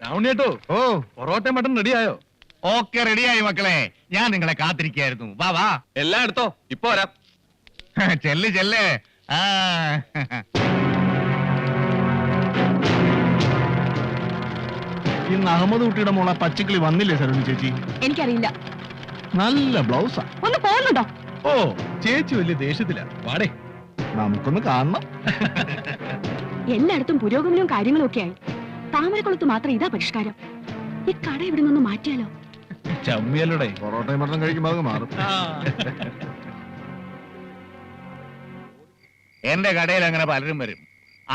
രാവണിയേട്ടോ ഓ parotta mutton റെഡിയായോ? Okay റെഡിയായി മക്കളെ, ഞാൻ നിങ്ങളെ കാത്തിരിക്കായിരുന്നു. വാ വാ, എല്ലാം എടുത്തോ, ഇപ്പൊ വരാം. ചെല്ല് ചെല്ല്. ആ ഇന്ന് അഹമ്മദ് കുട്ടിയുടെ മോളെ പച്ചക്കിളി വന്നില്ലേ സരോജി ചേച്ചി? എനിക്കറിയില്ല. നല്ല ബ്ലൗസാ. ഒന്ന് പോകുന്നുണ്ടോ? ഓ ചേച്ചി വലിയ ദേഷ്യത്തില. വാടേ, നമുക്കൊന്ന് കാണണം. എല്ലായിടത്തും പുരോഗമനവും കാര്യങ്ങളും ഒക്കെ ആയി. താമരക്കുളത്ത് മാത്രം ഇതാ പരിഷ്കാരം. ഈ കട ഇവിടെ നിന്ന് മാറ്റിയാലോ? ചമ്മിയല്ലോടെ. പൊറോട്ടയും മട്ടൻ കഴിക്കുമ്പോൾ അത് മാറും. എന്റെ കടയിൽ അങ്ങനെ പലരും വരും.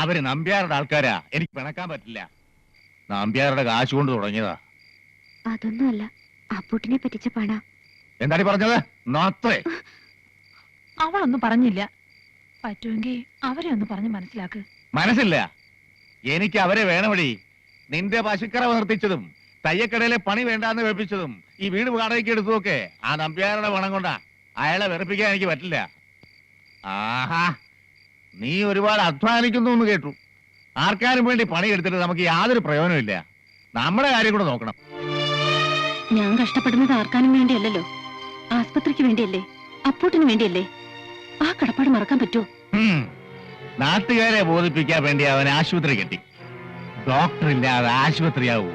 അവര് നമ്പ്യാരുടെ ആൾക്കാരാ, എനിക്ക് പിണക്കാൻ പറ്റില്ല. നമ്പ്യാരുടെ കാശ് കൊണ്ട് തുടങ്ങിയതാ. അതൊന്നുമല്ല, അപ്പൂട്ടിനെ പറ്റിച്ച പണ. എന്താടി പറഞ്ഞത്? നോത്തേ. അവളൊന്നും പറഞ്ഞില്ല. പറ്റുമെങ്കിൽ അവരെ ഒന്ന് പറഞ്ഞ് മനസ്സിലാക്ക്. മനസ്സില്ല, എനിക്ക് അവരെ വേണമടി. നിന്റെ പശുക്കറവ് നിർത്തിച്ചതും തയ്യക്കടയിലെ പണി വേണ്ടാന്ന് വെപ്പിച്ചതും ഈ വീട് വാടകയ്ക്ക് എടുത്തതൊക്കെ ആ നമ്പ്യാരുടെ പണം കൊണ്ടാ. അയാളെ വെറുപ്പിക്കാൻ എനിക്ക് പറ്റില്ല. ആഹാ, നീ ഒരുപാട് അധ്വാനിക്കുന്നു എന്ന് കേട്ടു. ആർക്കാരും വേണ്ടി പണി എടുത്തിട്ട് നമുക്ക് യാതൊരു പ്രയോജനമില്ല. നമ്മുടെ കാര്യം കൂടെ നോക്കണം. ഞാൻ കഷ്ടപ്പെടുന്നത് ആർക്കാനും വേണ്ടിയല്ലല്ലോ, ആസ്പത്രിക്ക് വേണ്ടിയല്ലേ, അപ്പൂട്ടിന് വേണ്ടിയല്ലേ. ആ കടപ്പാട് മറക്കാൻ പറ്റുമോ? നാട്ടുകാരെ ബോധിപ്പിക്കാൻ വേണ്ടി അവൻ ആശുപത്രി കെട്ടി. ഡോക്ടർ ഇല്ലാതെ ആശുപത്രിയാവൂ?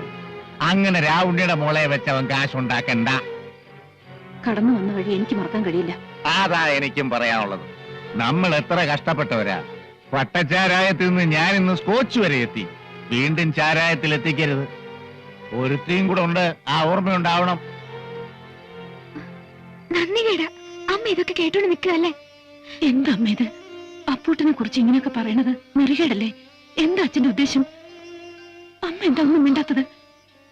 അങ്ങനെ രാവുണ്ണിയുടെ മോളെ വെച്ച് അവൻ കാശുണ്ടാക്കണ്ട. കടന്നു വന്ന വഴി എനിക്ക് മറക്കാൻ കഴിയില്ല. അതാ എനിക്കും പറയാനുള്ളത്. നമ്മൾ എത്ര കഷ്ടപ്പെട്ടവരാ. പട്ടച്ചാരായത്തിൽ നിന്ന് ഞാൻ ഇന്ന് സ്കോച്ച് വരെ എത്തി. വീണ്ടും ചാരായത്തിൽ എത്തിക്കരുത്. ഒരുത്തിയും കൂടെ ഉണ്ട്, ആ ഓർമ്മയുണ്ടാവണം. നന്ദികേടാ അമ്മ ഇതൊക്കെ കേട്ടോണ്ട് നിൽക്കുകയല്ലേ? എന്താ അമ്മ ഇത്? അപ്പൂട്ടിനെ കുറിച്ച് ഇങ്ങനെയൊക്കെ പറയണത് നെറികേടല്ലേ? എന്താ അച്ഛന്റെ ഉദ്ദേശം? അമ്മ എന്താ ഒന്നും മിണ്ടാത്തത്?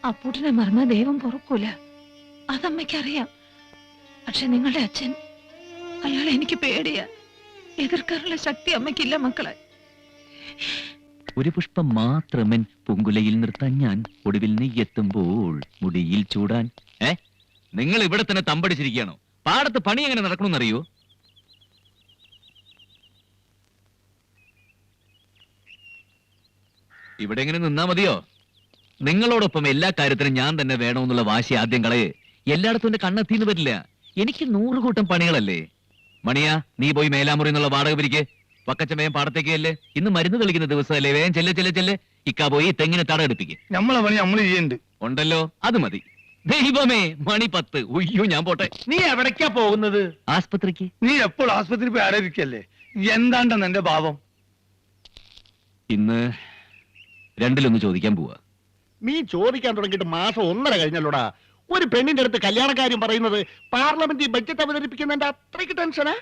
അപ്പൂട്ടിനെ മറന്ന ദൈവം പൊറുക്കൂല, അതമ്മയ്ക്കറിയാം. പക്ഷെ നിങ്ങളുടെ അച്ഛൻ, അയാളെ എനിക്ക് പേടിയാ. എതിർക്കാനുള്ള ശക്തി അമ്മയ്ക്കില്ല മക്കളെ. ഒരു പുഷ്പം മാത്രമൻ പൂങ്കുലയിൽ നിർത്താൻ ഞാൻ, ഒടുവിൽ നീ എത്തുമ്പോൾ മുടിയിൽ ചൂടാൻ. നിങ്ങൾ ഇവിടെ തന്നെ തമ്പടിച്ചിരിക്കുകയാണോ? പാടത്ത് പണി എങ്ങനെ നടക്കണമെന്നറിയോ? ഇവിടെ എങ്ങനെ നിന്നാ മതിയോ? നിങ്ങളോടൊപ്പം എല്ലാ കാര്യത്തിനും ഞാൻ തന്നെ വേണമെന്നുള്ള വാശി ആദ്യം കളയെ. എല്ലായിടത്തും എന്റെ കണ്ണെത്തിന്ന് വരില്ല. എനിക്ക് 100 കൂട്ടം പണികളല്ലേ. മണിയാ, നീ പോയി മേലാമുറി എന്നുള്ള വാടക പിരിക്ക്. വക്കച്ചമയം പാടത്തേക്ക് അല്ലേ? ഇന്ന് മരുന്ന് തെളിക്കുന്ന ദിവസമല്ലേ? വേഗം ചെല്ലെ ചെല്ലെ ചെല്ലെ. ഇക്കാ പോയി തെങ്ങിന് തട എടുപ്പിക്ക്. നമ്മളെ പണി നമ്മൾ ചെയ്യുന്നുണ്ട്. ഉണ്ടല്ലോ, അത് മതി. ദൈവമേ, മണി 10. ഉയ്യോ, ഞാൻ പോട്ടെ. നീ എവിടേക്കാ പോകുന്നത്? ആസ്പത്രിക്ക്. നീ എപ്പോൾ ആസ്പത്രി പോയി ആരോഗ്യല്ലേ? എന്താണ്ടെന്ന് എന്റെ ഭാവം? ഇന്ന് 2-1 ചോദിക്കാൻ പോവാ. നീ ചോദിക്കാൻ തുടങ്ങിയിട്ട് മാസം 1.5 കഴിഞ്ഞല്ലോടാ. ഒരു പെണ്ണിന്റെ അടുത്ത് കല്യാണക്കാര്യം പറയുന്നത് പാർലമെന്റിൽ ബഡ്ജറ്റ് അവതരിപ്പിക്കുന്നതിന്റെ അത്രയ്ക്ക് ടെൻഷനാ?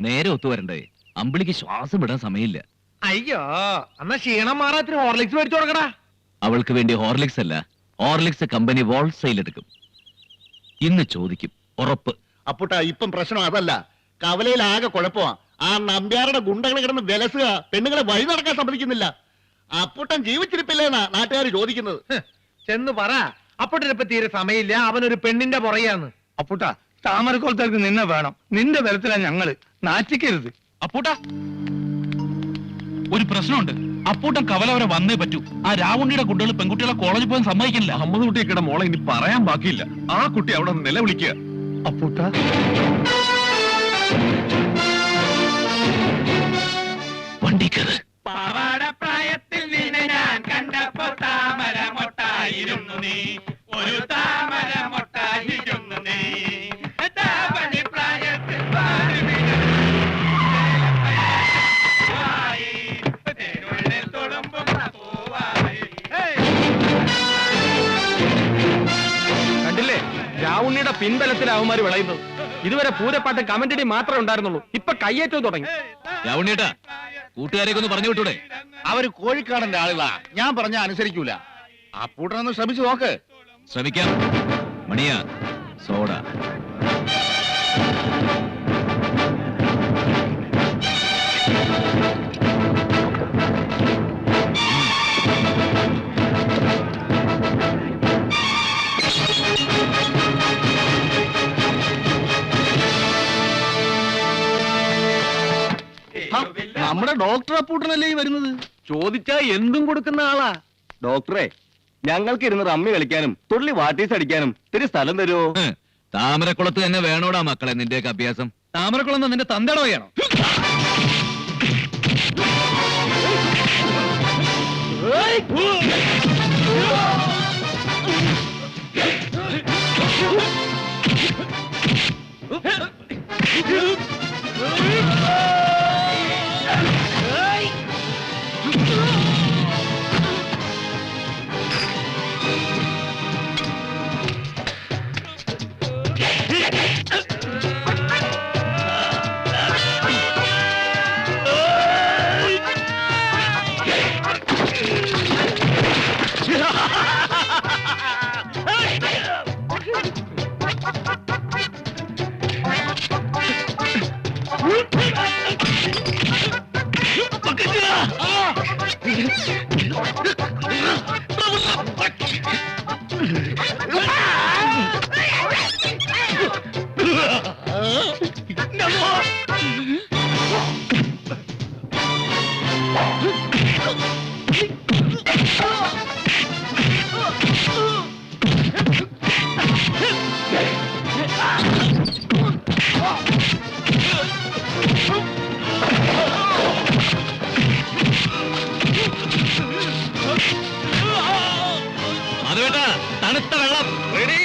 നേരെ ഒത്തുവരണ്ടേ? അമ്പിളിക്ക് ശ്വാസം വിടാൻ സമയമില്ല. അയ്യോ, എന്നാ ക്ഷീണം മാറാത്തിന് ഹോർലിക്സ് മേടിച്ചു കൊടുക്കടാ. അവൾക്ക് വേണ്ടി ഹോർലിക്സ് അല്ല, ഹോർലിക്സ് കമ്പനി ഹോൾസെയിൽ എടുക്കും. ഇന്ന് ചോദിക്കും, ഉറപ്പ്. അപ്പുട്ടാ, ഇപ്പം പ്രശ്നം അതല്ല. കവലയിൽ ആകെ കുഴപ്പമാ. ആ നമ്പ്യാരുടെ ഗുണ്ടകൾ കിടന്ന് വിലസുക, പെണ്ണുങ്ങളെ വഴി നടക്കാൻ സമ്മതിക്കുന്നില്ല. അപ്പുട്ടൻ ജീവിച്ചിരിപ്പില്ലേന്നാ നാട്ടുകാർ ചോദിക്കുന്നത്. ചെന്ന് പറ, അപ്പുട്ടിനിപ്പ തീരെ സമയമില്ല, അവനൊരു പെണ്ണിന്റെ പുറകെയാന്ന്. അപ്പുട്ടാ, താമരക്കോളത്തേക്ക് നിന്നെ വേണം. നിന്റെ ബലത്തിലാ ഞങ്ങള്. നാറ്റിക്കരുത്. അപ്പൂട്ട, ഒരു പ്രശ്നമുണ്ട്. അപ്പൂട്ടൻ കവല വരെ വന്നേ പറ്റൂ. ആ രാവുണ്ണിയുടെ കുട്ടികൾ പെൺകുട്ടികളെ കോളേജിൽ പോകാൻ സമ്മതിക്കില്ല. അഹമ്മദ് കുട്ടിയൊക്കെ മോളെ ഇനി പറയാൻ ബാക്കിയില്ല. ആ കുട്ടി അവിടെ നിലവിളിക്കുക. അപ്പൂട്ടാ, വണ്ടി കയറ്. പ്രായത്തിൽ നിന്നെ ഞാൻ കണ്ടപ്പോ താമര മൊട്ടായിരുന്നു നീ, ഒരു താമര മൊട്ടായിരുന്നു നീ. പ്രായത്തിൽ കണ്ടില്ലേ, രാവുണ്ണിയുടെ പിൻബലത്തിൽ അവന്മാര് വിളയുന്നത്. ഇതുവരെ പൂരപ്പാട്ട് കമന്റടി മാത്രമേ ഉണ്ടായിരുന്നുള്ളൂ. ഇപ്പൊ കയ്യേറ്റവും തുടങ്ങി. രാവുണ്ണിയേട്ടാ, കൂട്ടുകാരെയൊക്കെ ഒന്ന് പറഞ്ഞു വിട്ടൂടെ? അവര് കോഴിക്കാടന്റെ ആളുകളാ. ഞാൻ പറഞ്ഞ അനുസരിക്കൂല. അപ്പൂട്ടനൊന്ന് ശ്രമിച്ചു നോക്ക്. ശ്രമിക്കാം. മണിയാ, സോഡ. നമ്മുടെ ഡോക്ടർ അപ്പൂട്ടനല്ലേ ഈ വരുന്നത്? ചോദിച്ചാ എന്തും കൊടുക്കുന്ന ആളാ. ഡോക്ടറെ, ഞങ്ങൾക്ക് ഇരുന്ന് റമ്മി കളിക്കാനും തുള്ളി വാട്ടീസ് അടിക്കാനും ഇത്തിരി സ്ഥലം തരുമോ? താമരക്കുളത്ത് തന്നെ വേണോടാ മക്കളെ നിന്റെയൊക്കെ അഭ്യാസം. താമരക്കുളം നിന്റെ തന്തയുടെ വകയാണോ? അത് വേണ്ട, തണുത്ത വെള്ളം റെഡി.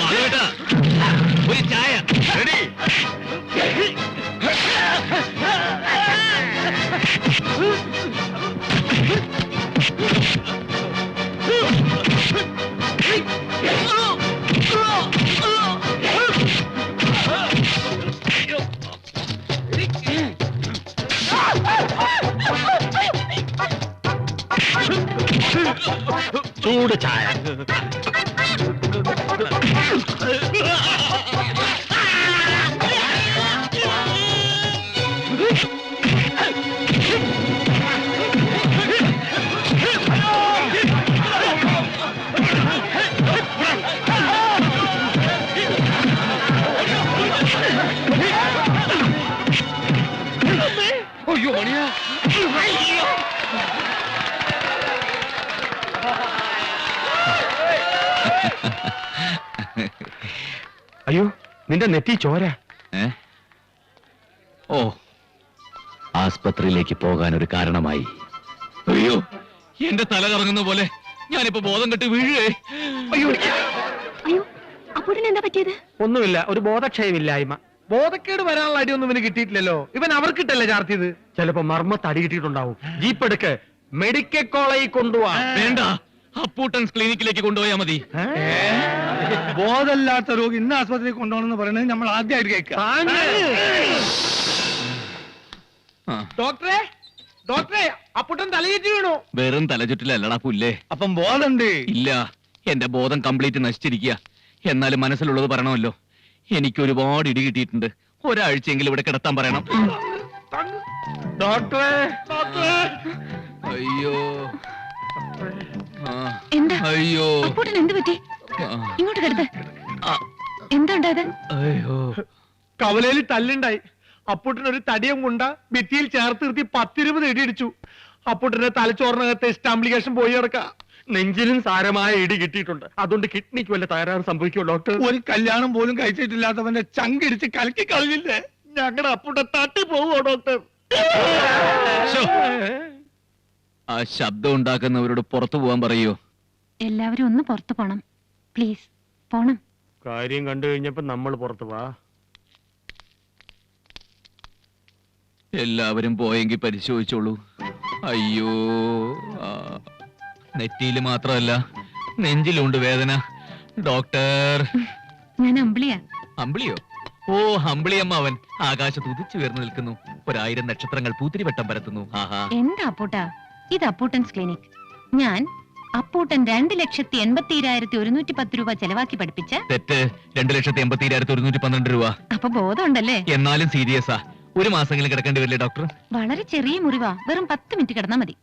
അത് വേണ്ട, ഒരു ചായ റെഡി. ചൂട് ചായ. അയ്യോ മണിയാ, അയ്യോ നിന്റെ നെറ്റി ചോര. ഓ, ആസ്പത്രിയിലേക്ക് പോകാൻ ഒരു കാരണമായി. അയ്യോ, എന്റെ തല കറങ്ങുന്ന പോലെ ഞാനിപ്പോ ബോധം കെട്ട് വീഴേ. അയ്യോ അയ്യോ അപ്പൂട്ടന് എന്താ പറ്റിയത്? ഒന്നുമില്ല, ഒരു ബോധക്ഷയമില്ലായ്മ. ബോധക്കേട് വരാനുള്ള അടിയൊന്നും ഇവന് കിട്ടിയിട്ടില്ലല്ലോ. ഇവൻ അവർക്കിട്ടല്ലേ ചാർത്തിയത്. ചിലപ്പോ മർമ്മത്ത് അടി കിട്ടിയിട്ടുണ്ടാവും. ജീപ്പ് എടുക്ക്, മെഡിക്കൽ കോളേജിൽ കൊണ്ടുപോവാ. വേണ്ട, അപ്പൂട്ടൻസ് ക്ലിനിക്കിലേക്ക് കൊണ്ടുപോയാ മതി. ബോധമില്ലാത്ത രോഗി ഇന്ന ആസ്പത്രിയിൽ കൊണ്ടുപോകണമെന്ന് പറയുന്നത് നമ്മൾ ആദ്യമായിട്ട് കേൾക്കാം. ആ, ഡോക്ടറെ, ഡോക്ടറെ, അപ്പൂട്ടൻ തലയേറ്റ് വീണു. വെറും തലചുറ്റിലല്ലടാ പുല്ലേ. അപ്പം ബോധമുണ്ട്. ഇല്ല, എന്റെ ബോധം കംപ്ലീറ്റ് നശിച്ചിരിക്കുക. എന്നാലും മനസ്സിലുള്ളത് പറയണമല്ലോ. എനിക്ക് ഒരുപാട് ഇടി കിട്ടിയിട്ടുണ്ട്. ഒരാഴ്ചയെങ്കിലും ഇവിടെ കിടത്താൻ പറയണം. ഡോക്ടറെ, ഡോക്ടറെ. അയ്യോ, ആ, എന്താ അയ്യോ, അപ്പൂട്ടൻ എന്ത് പറ്റി? ആ, ഇങ്ങോട്ട് കിടത്ത്. ആ, എന്താ ഉണ്ടായത്? അയ്യോ. കവലയിൽ തല്ലുണ്ടായി. അപ്പൂട്ടൻ ഒരു തടിയും കൊണ്ട ഭിത്തിയിൽ ചേർത്ത് നിർത്തി 10-20 ഇടി ഇടിച്ചു. അപ്പൂട്ടന്റെ തലച്ചോറിനകത്ത് സ്റ്റാംപ്ലിക്കേഷൻ പോയി കിടക്ക. നെഞ്ചിലും സാരമായ ഇടി കിട്ടിയിട്ടുണ്ട്. അതുകൊണ്ട് കിഡ്നിക്ക് വല്ല തകരാറ് സംഭവിക്കുമോ ഡോക്ടർ? ഒരു കല്യാണം പോലും കഴിച്ചിട്ടില്ലാത്തവന്റെ ചങ്കിടിച്ച് കലക്കി കളഞ്ഞില്ലേ? ഞങ്ങളുടെ അപ്പൂട്ടൻ തട്ടി പോവോ ഡോക്ടർ? ശോ, ആ ശബ്ദം ഉണ്ടാക്കുന്നവരോട് പുറത്തു പോവാൻ പറയോ? എല്ലാവരും ഒന്ന് പുറത്തു പോണം പ്ലീസ്. പോണം. കാര്യം കണ്ടു കഴിഞ്ഞപ്പോ നമ്മൾ പുറത്തു വാ. എല്ലാവരും പോയെങ്കിൽ പരിശോധിച്ചോളൂ. അയ്യോ, നെറ്റിയിൽ മാത്രമല്ല നെഞ്ചിലുണ്ട് വേദന. ഡോക്ടർ. ഞാൻ അമ്പിളിയാ. അമ്പിളിയോ? ഓ, അമ്പിളിയമ്മ. അവൻ ആകാശത്ത് ഉദിച്ചു ഉയർന്നു നിൽക്കുന്നു. 1000 നക്ഷത്രങ്ങൾ പൂത്തിരിവട്ടം പരത്തുന്നു. ആഹാ. എന്താ അപ്പൂട്ടാ ഇത്? അപ്പൂട്ടൻസ് ക്ലിനിക്. ഞാൻ അപ്പൂട്ടൻ 2,80,110 രൂപ ചെലവാക്കി പഠിപ്പിച്ച. തെറ്റ്. 2,80,112 രൂപ. അപ്പൊ ബോധമുണ്ടല്ലേ? എന്നാലും സീരിയസാ. ഒരു മാസമെങ്കിലും കിടക്കേണ്ടി വരില്ലേ ഡോക്ടർ? വളരെ ചെറിയ മുറിവാ. വെറും 10 മിനിറ്റ് കിടന്നാ മതി.